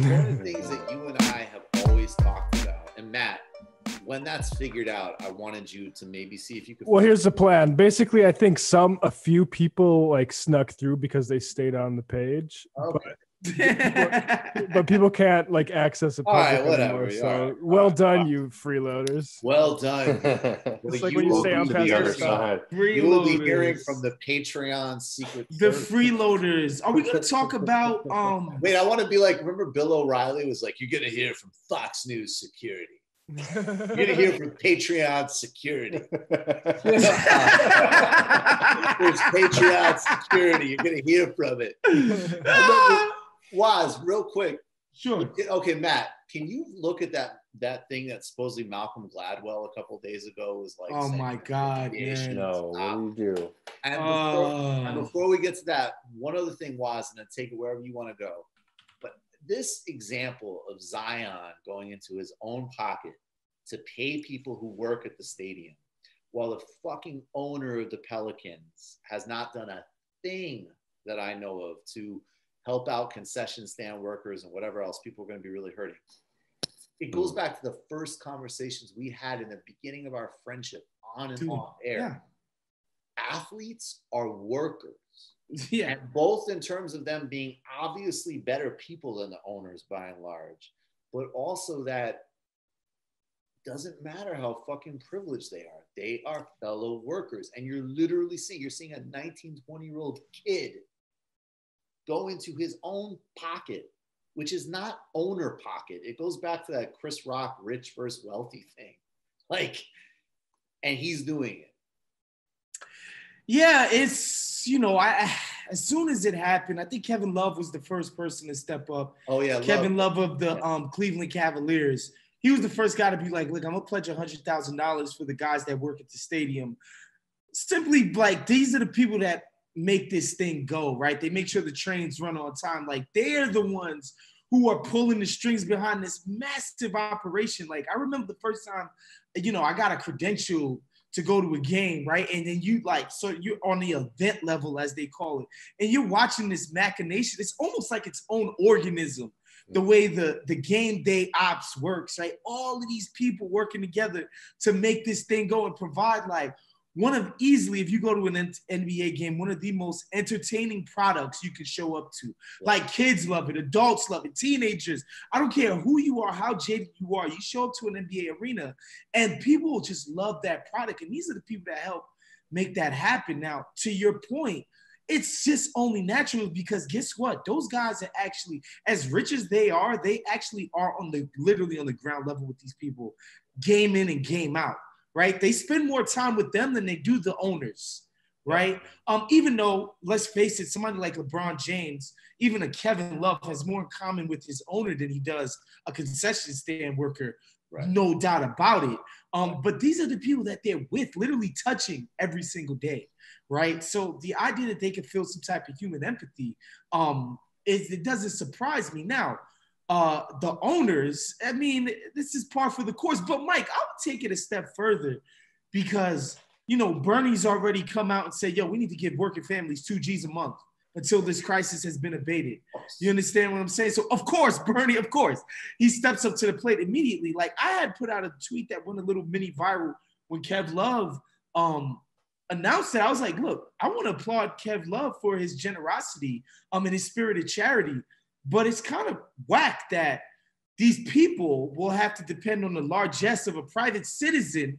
one of the things that you and I have always talked about, and Matt, when that's figured out, I wanted you to maybe see if you could. Well, here's the plan. Basically, I think a few people like snuck through because they stayed on the page. Okay. But people can't like access the public All right, whatever. anymore. So All right. well done, you freeloaders. Well done. It's like when you say on the other side. You will be hearing from the Patreon secret. The freeloaders. Are we going to talk about? Wait, I want to be like. Remember, Bill O'Reilly was like, "You're going to hear from Fox News security. You're going to hear from Patreon security. There's Patreon security. You're going to hear from it." Waz, real quick. Sure. Okay, Matt, can you look at that thing that supposedly Malcolm Gladwell a couple of days ago was like? Oh my God, man. No, what do you do? And before we get to that, one other thing, Waz, and then take it wherever you want to go. But this example of Zion going into his own pocket to pay people who work at the stadium, while the fucking owner of the Pelicans has not done a thing that I know of to help out concession stand workers and whatever else people are going to be really hurting. It goes back to the first conversations we had in the beginning of our friendship on and off air. Yeah. Athletes are workers. Yeah. And both in terms of them being obviously better people than the owners by and large, but also that doesn't matter how fucking privileged they are. They are fellow workers. And you're literally seeing a 19, 20-year-old kid go into his own pocket, which is not owner pocket. It goes back to that Chris Rock rich versus wealthy thing. Like, and he's doing it. Yeah, it's, as soon as it happened, I think Kevin Love was the first person to step up. Oh, yeah. Kevin Love of the Cleveland Cavaliers. He was the first guy to be like, look, I'm going to pledge $100,000 for the guys that work at the stadium. Simply like, these are the people that make this thing go, right? They make sure the trains run on time. Like, they're the ones who are pulling the strings behind this massive operation. Like, I remember the first time, I got a credential to go to a game, right? And then so you're on the event level, as they call it, and you're watching this machination. It's almost like its own organism, the way the game day ops works, right? All of these people working together to make this thing go and provide like one of easily, if you go to an NBA game, one of the most entertaining products you can show up to. Like, kids love it, adults love it, teenagers. I don't care who you are, how jaded you are. You show up to an NBA arena and people just love that product. And these are the people that help make that happen. Now, to your point, it's just only natural because guess what? Those guys are actually, as rich as they actually are literally on the ground level with these people, game in and game out. Right? They spend more time with them than they do the owners, right? Even though, let's face it, somebody like LeBron James, even a Kevin Love has more in common with his owner than he does a concession stand worker, right? No doubt about it. But these are the people that they're with, literally touching every single day, right? So the idea that they can feel some type of human empathy, it doesn't surprise me. Now, the owners, I mean, this is par for the course. But Mike, I would take it a step further because, Bernie's already come out and said, yo, we need to give working families 2 G's a month until this crisis has been abated. You understand what I'm saying? So, of course, Bernie, he steps up to the plate immediately. Like, I had put out a tweet that went a little mini viral when Kev Love announced it. I was like, look, I want to applaud Kev Love for his generosity and his spirit of charity. But it's kind of whack that these people will have to depend on the largesse of a private citizen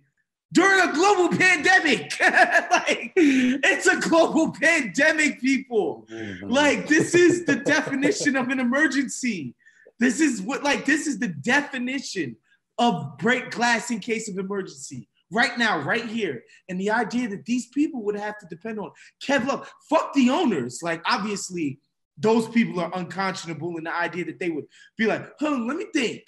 during a global pandemic. Like, it's a global pandemic, people. Like, this is the definition of an emergency. This is the definition of break glass in case of emergency. Right now, right here. And the idea that these people would have to depend on Kev Love. Fuck the owners. Like, obviously, those people are unconscionable in the idea that they would be like, let me think.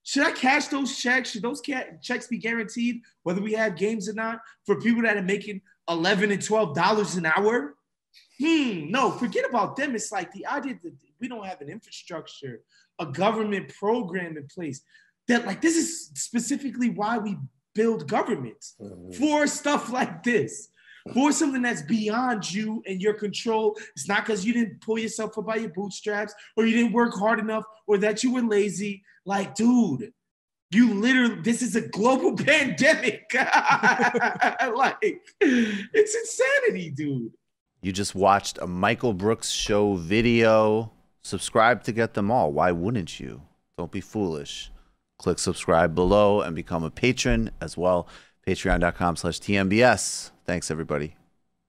Should I cash those checks? Should those checks be guaranteed, whether we have games or not, for people that are making $11 and $12 an hour? No, forget about them. It's like the idea that we don't have an infrastructure, a government program in place. That, like, this is specifically why we build governments, for stuff like this. for something that's beyond you and your control. It's not because you didn't pull yourself up by your bootstraps or you didn't work hard enough or that you were lazy. Like, dude, you literally, this is a global pandemic. Like, it's insanity, dude. You just watched a Michael Brooks show video. Subscribe to get them all. Why wouldn't you? Don't be foolish. Click subscribe below and become a patron as well. Patreon.com/TMBS. Thanks, everybody.